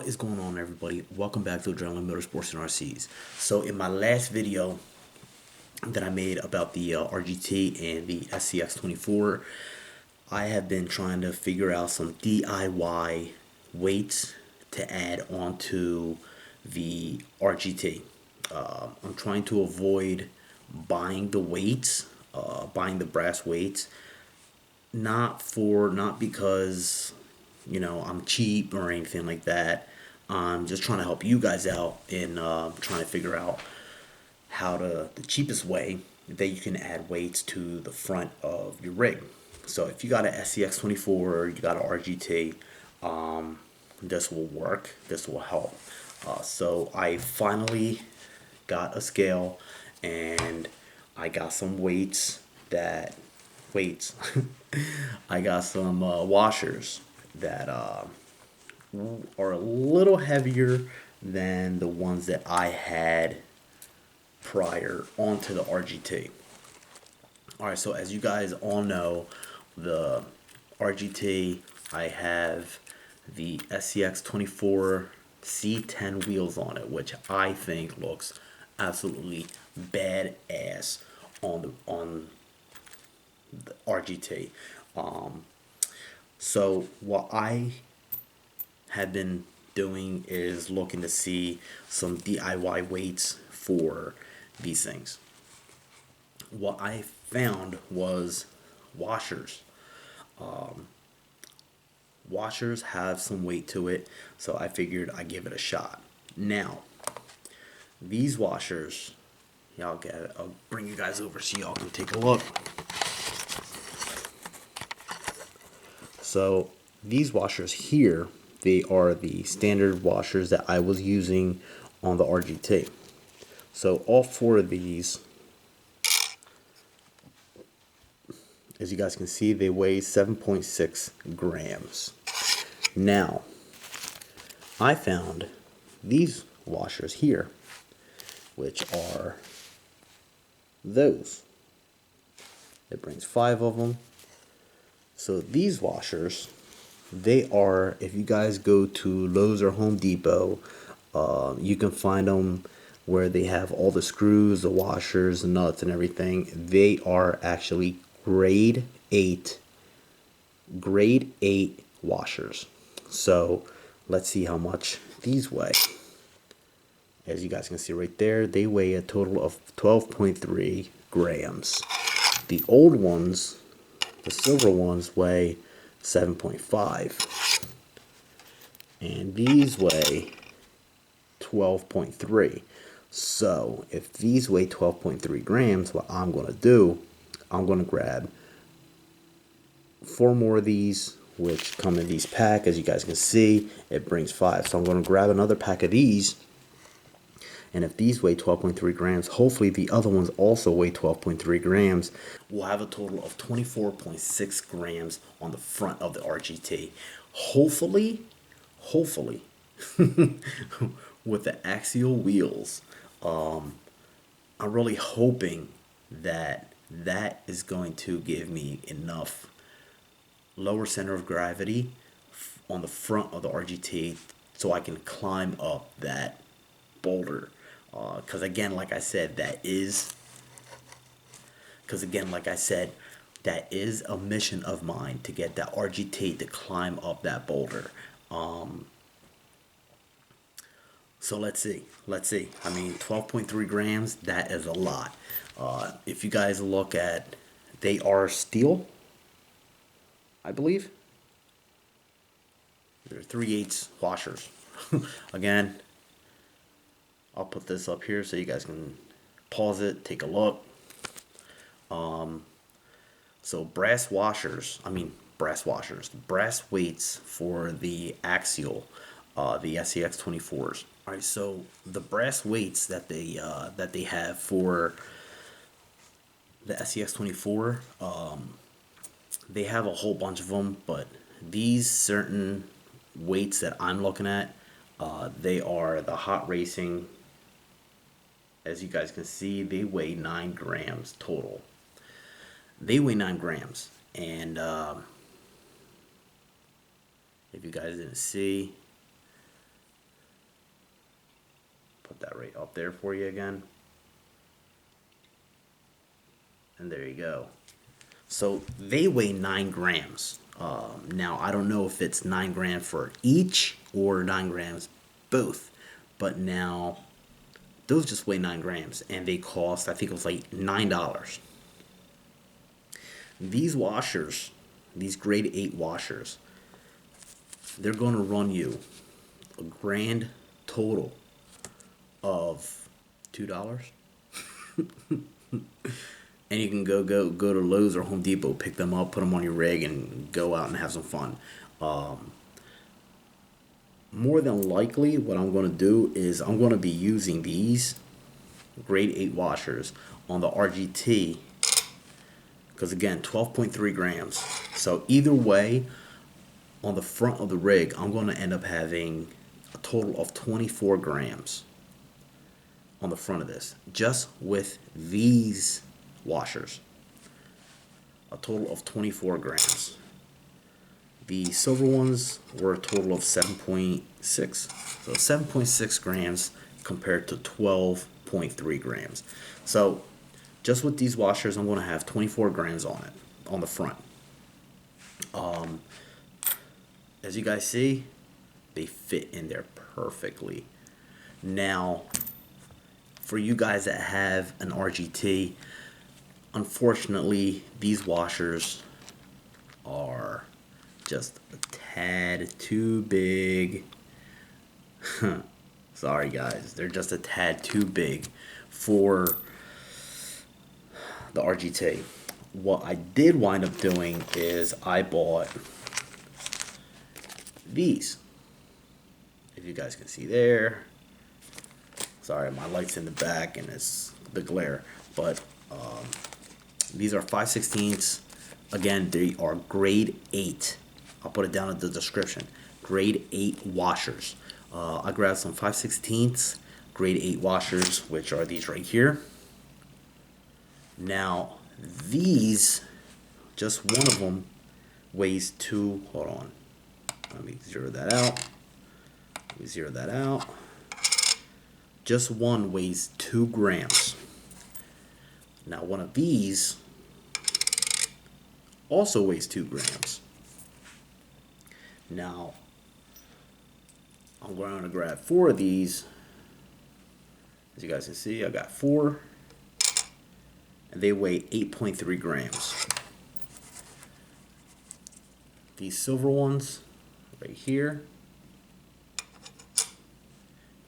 What is going on, everybody? Welcome back to Adrenaline Motorsports and RCs. So in my last video that I made about the RGT and the SCX24, I have been trying to figure out some DIY weights to add onto the RGT. I'm trying to avoid buying the weights, buying the brass weights, not because I'm cheap or anything like that. I'm just trying to help you guys out in trying to figure out the cheapest way that you can add weights to the front of your rig. So if you got an SCX24 or you got an RGT, this will work. This will help. So I finally got a scale and I got some weights. I got some washers that are a little heavier than the ones that I had prior onto the RGT. Alright, so as you guys all know, the RGT, I have the SCX24 C10 wheels on it, which I think looks absolutely badass on the RGT. So what I have been doing is looking to see some DIY weights for these things. What I found was washers. Washers have some weight to it, so I figured I'd give it a shot. Now, these washers, I'll bring you guys over so y'all can take a look. So these washers here, they are the standard washers that I was using on the RGT. So all four of these, as you guys can see, they weigh 7.6 grams. Now, I found these washers here, which are those. It brings 5 of them. So these washers, they are, if you guys go to Lowe's or Home Depot, you can find them where they have all the screws, the washers, the nuts, and everything. They are actually grade 8 washers. So let's see how much these weigh. As you guys can see right there, they weigh a total of 12.3 grams. The old ones, the silver ones, weigh 7.5. And these weigh 12.3. So if these weigh 12.3 grams, what I'm going to do, I'm going to grab 4 more of these, which come in these packs. As you guys can see, it brings 5. So I'm going to grab another pack of these. And if these weigh 12.3 grams, hopefully the other ones also weigh 12.3 grams. We'll have a total of 24.6 grams on the front of the RGT. Hopefully, with the axial wheels, I'm really hoping that is going to give me enough lower center of gravity on the front of the RGT so I can climb up that boulder. Because again, like I said, that is a mission of mine, to get that RGT to climb up that boulder. So let's see. I mean, 12.3 grams, that is a lot. If you guys look at, they are steel, I believe. They're 3/8 washers. Again, I'll put this up here so you guys can pause it, take a look. So brass weights for the Axial, the SCX24s. All right, so the brass weights that they have for the SCX24, they have a whole bunch of them, but these certain weights that I'm looking at, they are the hot racing. As you guys can see, they weigh 9 grams total. They weigh 9 grams. And if you guys didn't see, that right up there for you again. And there you go. So they weigh 9 grams. Now, I don't know if it's 9 grams for each or 9 grams both. But now, those just weigh 9 grams. And they cost, I think it was like $9. These washers, these grade 8 washers, they're going to run you a grand total of $2. And you can go to Lowe's or Home Depot, pick them up, put them on your rig, and go out and have some fun. More than likely, what I'm going to do is I'm going to be using these grade 8 washers on the RGT, because again, 12.3 grams. So either way, on the front of the rig, I'm going to end up having a total of 24 grams on the front of this, just with these washers. A total of 24 grams. The silver ones were a total of 7.6. So 7.6 grams compared to 12.3 grams. So just with these washers, I'm going to have 24 grams on it, on the front. As you guys see, they fit in there perfectly. Now, for you guys that have an RGT, unfortunately, these washers are just a tad too big. Sorry guys, they're just a tad too big for the RGT. What I did wind up doing is I bought these. If you guys can see there. Sorry, my light's in the back and it's the glare. But these are 5/16. Again, they are grade 8. I'll put it down in the description. Grade 8 washers. I grabbed some 5/16 grade 8 washers, which are these right here. Now, these, just one of them weighs 2. Hold on. Let me zero that out. Let me zero that out. Just one weighs 2 grams. Now, one of these also weighs 2 grams. Now, I'm going to grab 4 of these. As you guys can see, I got 4. And they weigh 8.3 grams. These silver ones, right here,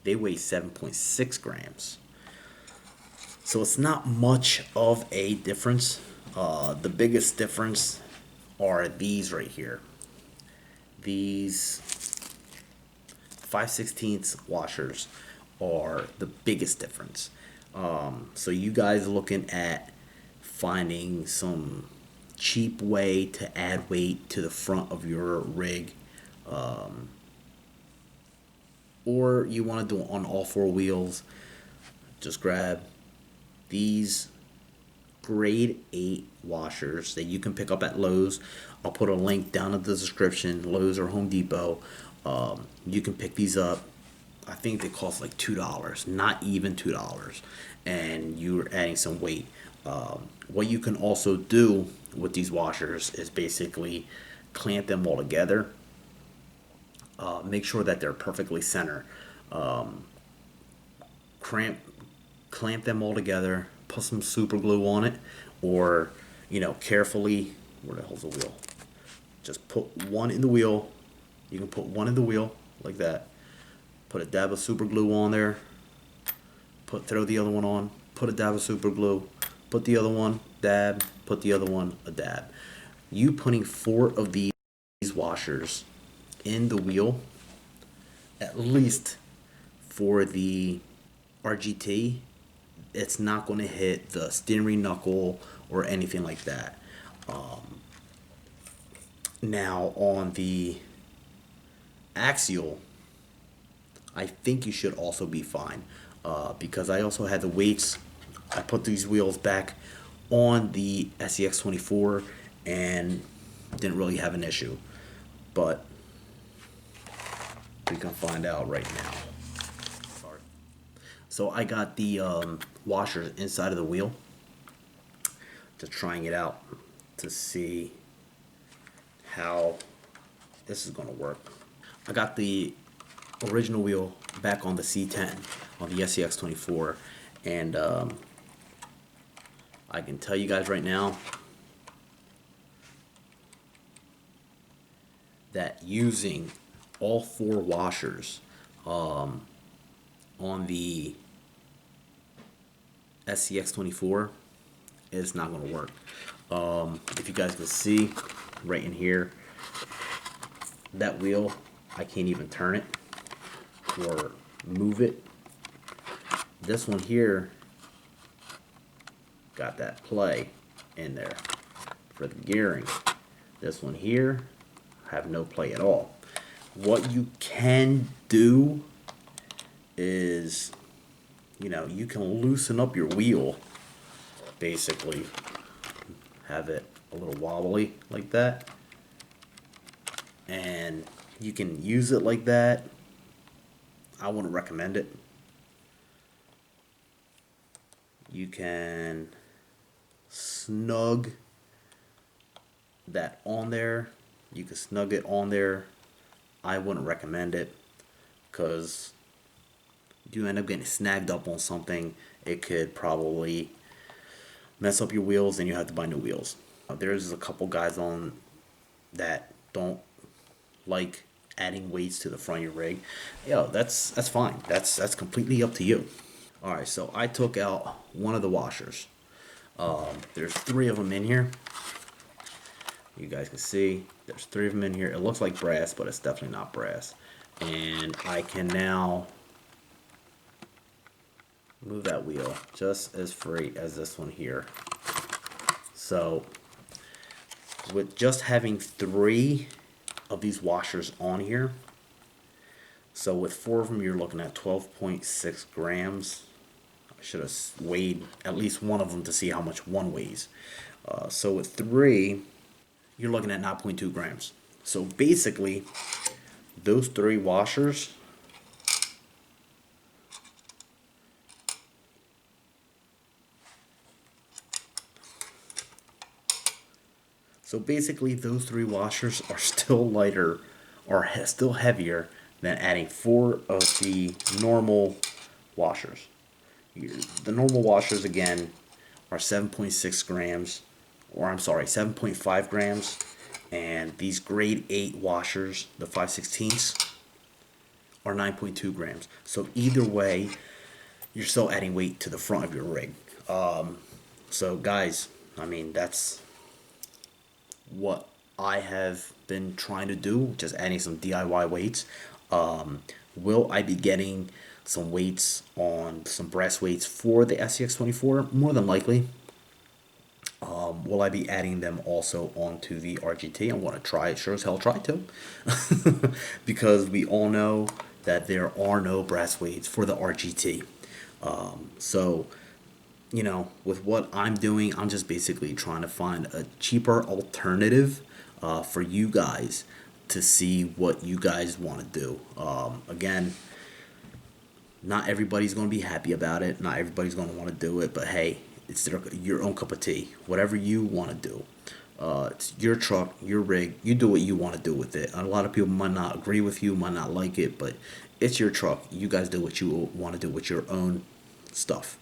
they weigh 7.6 grams. So it's not much of a difference. The biggest difference are these right here. These 5/16 washers are the biggest difference. So you guys looking at finding some cheap way to add weight to the front of your rig, or you want to do it on all 4 wheels, just grab these grade 8 washers that you can pick up at Lowe's. I'll put a link down in the description, Lowe's or Home Depot. You can pick these up. I think they cost like $2, not even $2, and you're adding some weight. What you can also do with these washers is basically clamp them all together. Make sure that they're perfectly center. Clamp them all together. Put some super glue on it, or carefully. Where the hell's the wheel? Just put one in the wheel. You can put one in the wheel like that. Put a dab of super glue on there. Throw the other one on. Put a dab of super glue. Put the other one, dab. Put the other one, a dab. You putting 4 of these washers in the wheel, at least for the RGT, it's not going to hit the steering knuckle or anything like that. Now on the Axial, I think you should also be fine, because I also had the weights. I put these wheels back on the SCX24 and didn't really have an issue, but we can find out right now. So I got the washers inside of the wheel, just trying it out to see how this is going to work. I got the original wheel back on the C10 on the SCX24, and I can tell you guys right now that using all four washers on the SCX24 is not going to work. If you guys can see right in here, that wheel, I can't even turn it or move it. This one here got that play in there for the gearing. This one here have no play at all. What you can do is, you know, you can loosen up your wheel, basically have it a little wobbly like that, and you can use it like that. I wouldn't recommend it. You can snug that on there. You can snug it on there. I wouldn't recommend it, because you end up getting snagged up on something. It could probably mess up your wheels and you have to buy new wheels. There's a couple guys on that don't like adding weights to the front of your rig. Yo, that's fine. That's completely up to you. Alright, so I took out one of the washers. There's three of them in here. You guys can see there's three of them in here. It looks like brass, but it's definitely not brass. And I can now move that wheel just as free as this one here. So with just having three of these washers on here, so with four of them you're looking at 12.6 grams. I should have weighed at least one of them to see how much one weighs. So with three, you're looking at 9.2 grams. So basically, those three washers are still lighter, or still heavier than adding four of the normal washers. The normal washers again are 7.6 grams, or I'm sorry, 7.5 grams, and these grade 8 washers, the 5/16ths, are 9.2 grams. So either way, you're still adding weight to the front of your rig. So guys, I mean, that's what I have been trying to do, just adding some DIY weights. Will I be getting some weights on some brass weights for the SCX24? More than likely. Will I be adding them also onto the RGT? I want to try it. Sure as hell try to. Because we all know that there are no brass weights for the RGT. So, you know, with what I'm doing, I'm just basically trying to find a cheaper alternative for you guys to see what you guys want to do. Again, not everybody's going to be happy about it. Not everybody's going to want to do it. But hey, it's your own cup of tea. Whatever you want to do. It's your truck, your rig. You do what you want to do with it. A lot of people might not agree with you, might not like it, but it's your truck. You guys do what you want to do with your own stuff.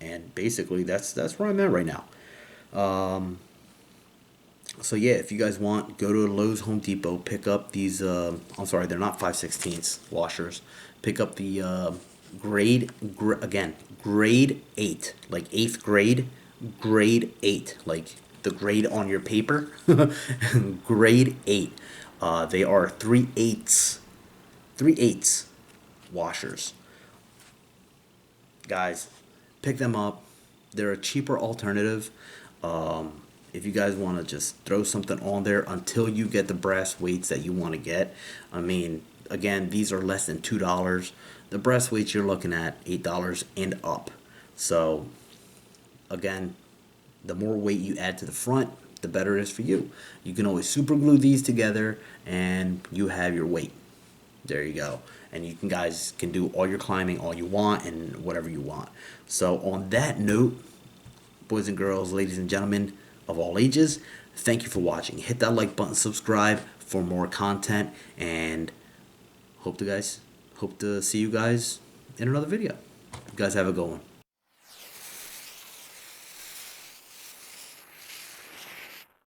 And basically, that's where I'm at right now. So yeah, if you guys want, go to Lowe's, Home Depot, pick up these. I'm sorry, they're not 5/16ths washers. Pick up the grade 8, like 8th grade, grade 8, like the grade on your paper. Grade 8. They are 3/8 washers. Guys, pick them up. They're a cheaper alternative. If you guys want to just throw something on there until you get the brass weights that you want to get. I mean, again, these are less than $2. The brass weights you're looking at $8 and up. So again, the more weight you add to the front, the better it is for you. You can always super glue these together and you have your weight. There you go. and you guys can do all your climbing all you want and whatever you want. So on that note, boys and girls, ladies and gentlemen of all ages, thank you for watching. Hit that like button, subscribe for more content, and hope to see you guys in another video. You guys have a good one.